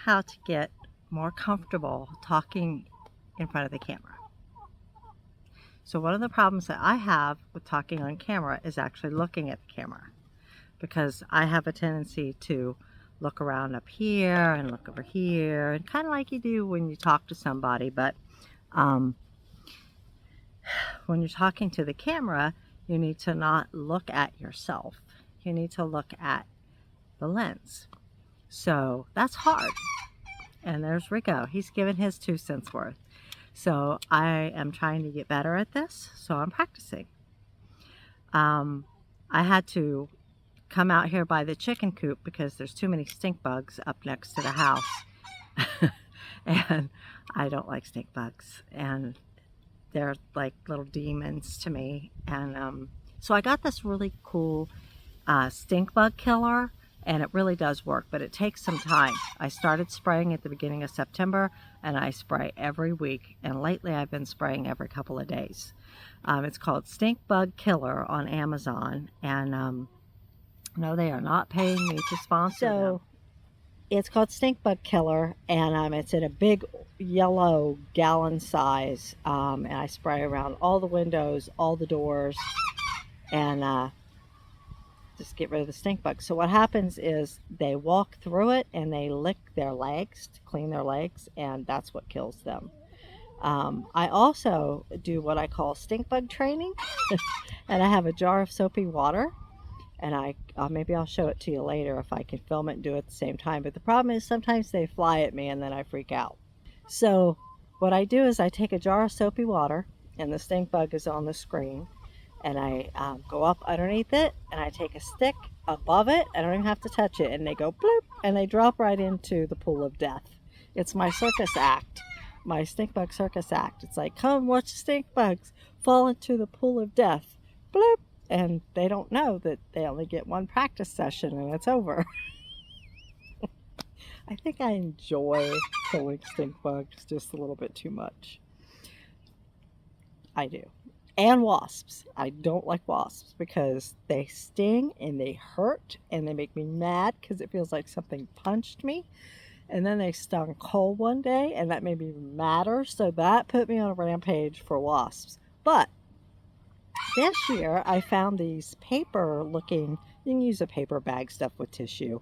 how to get more comfortable talking in front of the camera. So one of the problems that I have with talking on camera is actually looking at the camera, because I have a tendency to look around up here and look over here, and kind of like you do when you talk to somebody. But um, when you're talking to the camera, you need to not look at yourself. You need to look at the lens. So that's hard. And there's Rico. He's given his 2 cents worth. So I am trying to get better at this. So I'm practicing. I had to come out here by the chicken coop because there's too many stink bugs up next to the house. And I don't like stink bugs. And they're like little demons to me. And so I got this really cool stink bug killer, and it really does work, but it takes some time. I started spraying at the beginning of September, and I spray every week, and lately I've been spraying every couple of days. It's called Stink Bug Killer on Amazon, and no, they are not paying me to sponsor them. It's called Stink Bug Killer, and it's in a big yellow gallon size, and I spray around all the windows, all the doors, and just get rid of the stink bugs. So what happens is they walk through it and they lick their legs to clean their legs, and that's what kills them. I also do what I call stink bug training, and I have a jar of soapy water, and maybe I'll show it to you later if I can film it and do it at the same time. But the problem is sometimes they fly at me and then I freak out. So what I do is I take a jar of soapy water, and the stink bug is on the screen, and I go up underneath it, and I take a stick above it. I don't even have to touch it, and they go bloop, and they drop right into the pool of death. It's my circus act, my stink bug circus act. It's like, come watch the stink bugs fall into the pool of death, bloop, and they don't know that they only get one practice session and it's over. I think I enjoy killing stink bugs just a little bit too much. I do. And wasps. I don't like wasps because they sting and they hurt and they make me mad because it feels like something punched me. And then they stung cold one day, and that made me madder. So that put me on a rampage for wasps. But this year I found these paper looking, you can use a paper bag stuffed with tissue,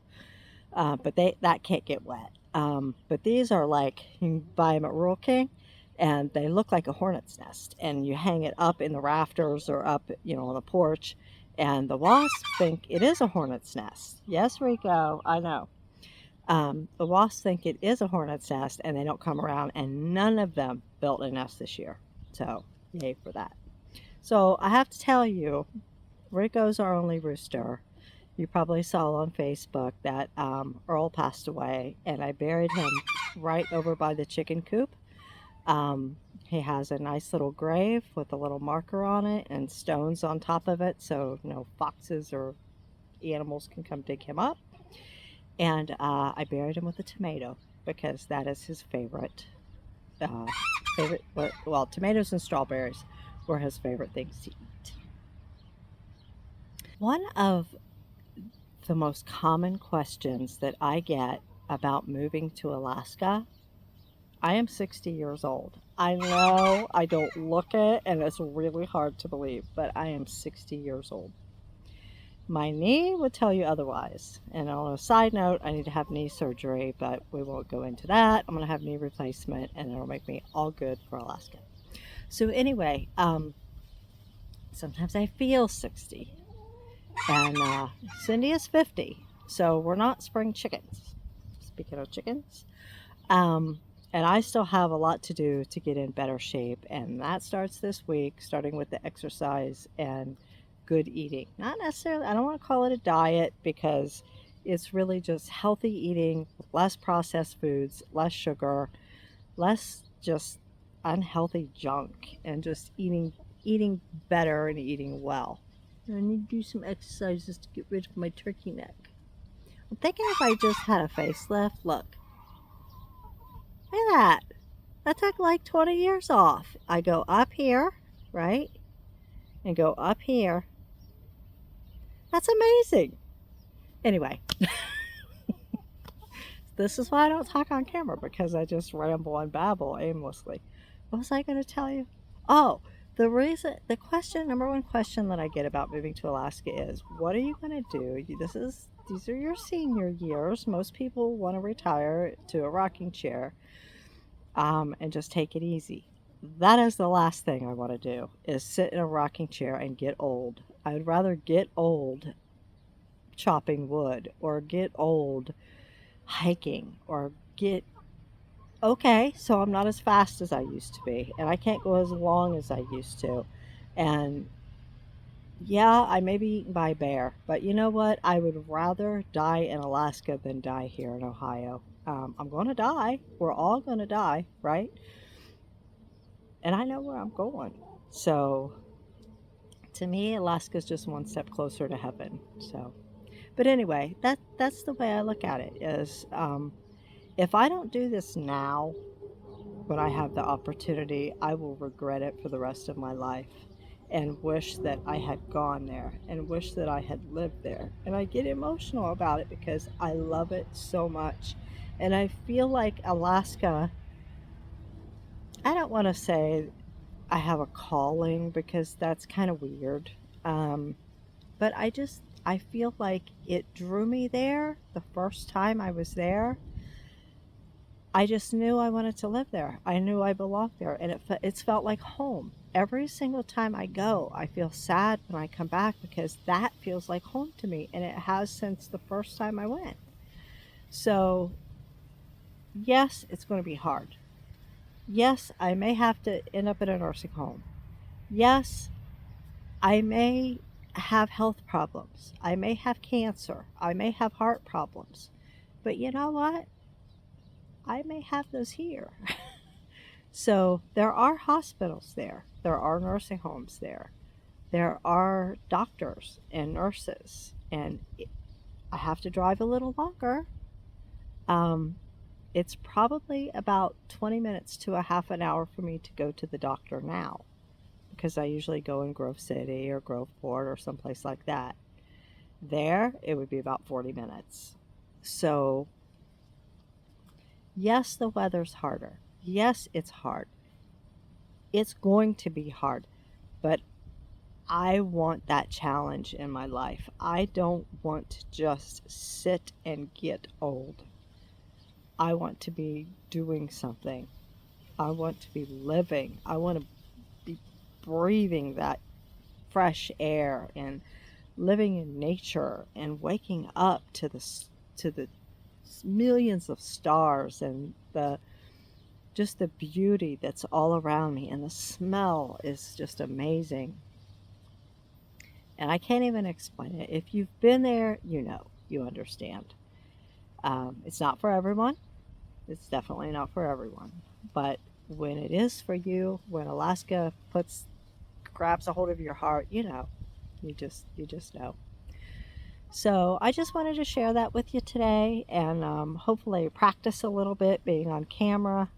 but that can't get wet. But these are like, you can buy them at Rural King, and they look like a hornet's nest, and you hang it up in the rafters or up, on the porch, and the wasps think it is a hornet's nest. Yes, Rico, I know. The wasps think it is a hornet's nest, and they don't come around, and none of them built a nest this year. So yay for that. So I have to tell you, Rico's our only rooster. You probably saw on Facebook that Earl passed away, and I buried him right over by the chicken coop. He has a nice little grave with a little marker on it and stones on top of it, so no foxes or animals can come dig him up. And I buried him with a tomato because that is his favorite. Well, tomatoes and strawberries were his favorite things to eat. One of the most common questions that I get about moving to Alaska. I am 60 years old. I know I don't look it, and it's really hard to believe, but I am 60 years old. My knee would tell you otherwise. And on a side note, I need to have knee surgery, but we won't go into that. I'm going to have knee replacement, and it'll make me all good for Alaska. So anyway, sometimes I feel 60. And Cindy is 50. So we're not spring chickens. Speaking of chickens. And I still have a lot to do to get in better shape. And that starts this week, starting with the exercise and good eating. Not necessarily, I don't want to call it a diet, because it's really just healthy eating, less processed foods, less sugar, less just unhealthy junk, and just eating better and eating well. I need to do some exercises to get rid of my turkey neck. I'm thinking if I just had a facelift, look at that. That took like 20 years off. I go up here, right? And go up here. That's amazing. Anyway, this is why I don't talk on camera, because I just ramble and babble aimlessly. What was I going to tell you? Oh, the question, number one question that I get about moving to Alaska is, what are you going to do? These are your senior years. Most people want to retire to a rocking chair, and just take it easy. That is the last thing I want to do, is sit in a rocking chair and get old. I'd rather get old chopping wood, or get old hiking, or get okay, so I'm not as fast as I used to be, and I can't go as long as I used to. And yeah, I may be eaten by a bear, but you know what? I would rather die in Alaska than die here in Ohio. I'm going to die. We're all going to die, right? And I know where I'm going. So to me, Alaska's just one step closer to heaven. So, but anyway, that's the way I look at it. Is if I don't do this now, when I have the opportunity, I will regret it for the rest of my life, and wish that I had gone there, and wish that I had lived there. And I get emotional about it because I love it so much. And I feel like Alaska, I don't want to say I have a calling, because that's kind of weird. Um, but I feel like it drew me there the first time I was there. I just knew I wanted to live there. I knew I belonged there, and it's felt like home. Every single time I go, I feel sad when I come back, because that feels like home to me, and it has since the first time I went. So, yes, it's going to be hard. Yes, I may have to end up in a nursing home. Yes, I may have health problems. I may have cancer. I may have heart problems. But you know what? I may have those here. So there are hospitals there. There are nursing homes there. There are doctors and nurses. And I have to drive a little longer. Um, it's probably about 20 minutes to a half an hour for me to go to the doctor now, because I usually go in Grove City or Groveport or someplace like that. There, it would be about 40 minutes. So, yes, the weather's harder. Yes, it's hard. It's going to be hard, but I want that challenge in my life. I don't want to just sit and get old. I want to be doing something. I want to be living. I want to be breathing that fresh air, and living in nature, and waking up to the millions of stars, and the just the beauty that's all around me, and the smell is just amazing. And I can't even explain it. If you've been there, you know, you understand. It's not for everyone. It's definitely not for everyone. But when it is for you, when Alaska grabs a hold of your heart, you know, you just know. So I just wanted to share that with you today, and hopefully practice a little bit being on camera,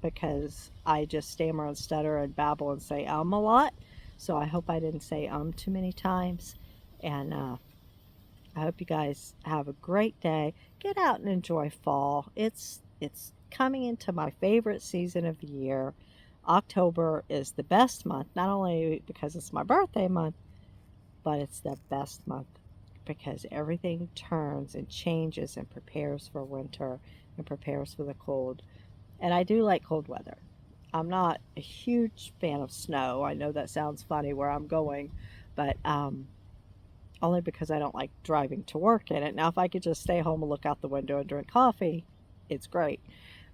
because I just stammer and stutter and babble and say a lot. So I hope I didn't say too many times. And I hope you guys have a great day. Get out and enjoy fall. It's coming into my favorite season of the year. October is the best month, not only because it's my birthday month, but it's the best month because everything turns and changes and prepares for winter and prepares for the cold. And I do like cold weather. I'm not a huge fan of snow. I know that sounds funny where I'm going, but only because I don't like driving to work in it. Now, if I could just stay home and look out the window and drink coffee, it's great.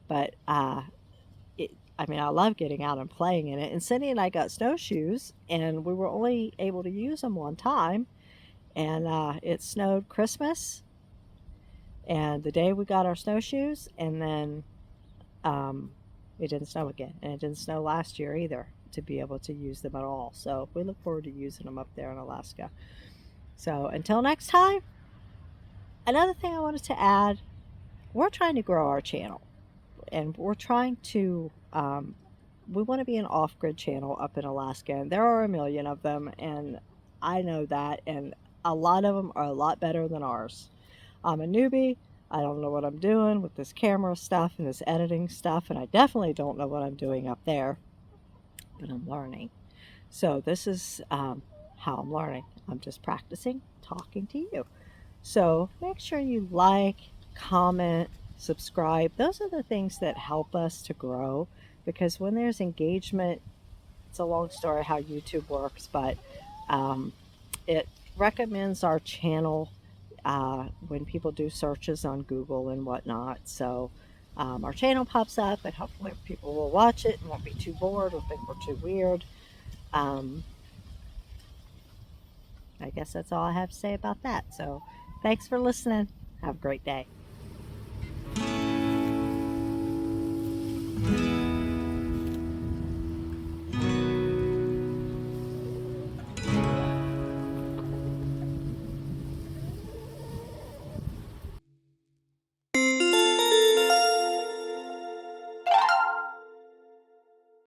But I mean, I love getting out and playing in it. And Cindy and I got snowshoes, and we were only able to use them one time. And it snowed Christmas, and the day we got our snowshoes, and then um, it didn't snow again. And it didn't snow last year either to be able to use them at all. So we look forward to using them up there in Alaska. So until next time, another thing I wanted to add, we're trying to grow our channel, and we're trying to we want to be an off-grid channel up in Alaska, and there are a million of them, and I know that, and a lot of them are a lot better than ours. I'm a newbie. I don't know what I'm doing with this camera stuff and this editing stuff, and I definitely don't know what I'm doing up there, but I'm learning. So this is how I'm learning. I'm just practicing talking to you. So make sure you like, comment, subscribe. Those are the things that help us to grow, because when there's engagement, it's a long story how YouTube works, but um, it recommends our channel when people do searches on Google and whatnot. So our channel pops up, and hopefully people will watch it and won't be too bored or think we're too weird. Um, I guess that's all I have to say about that. So thanks for listening. Have a great day.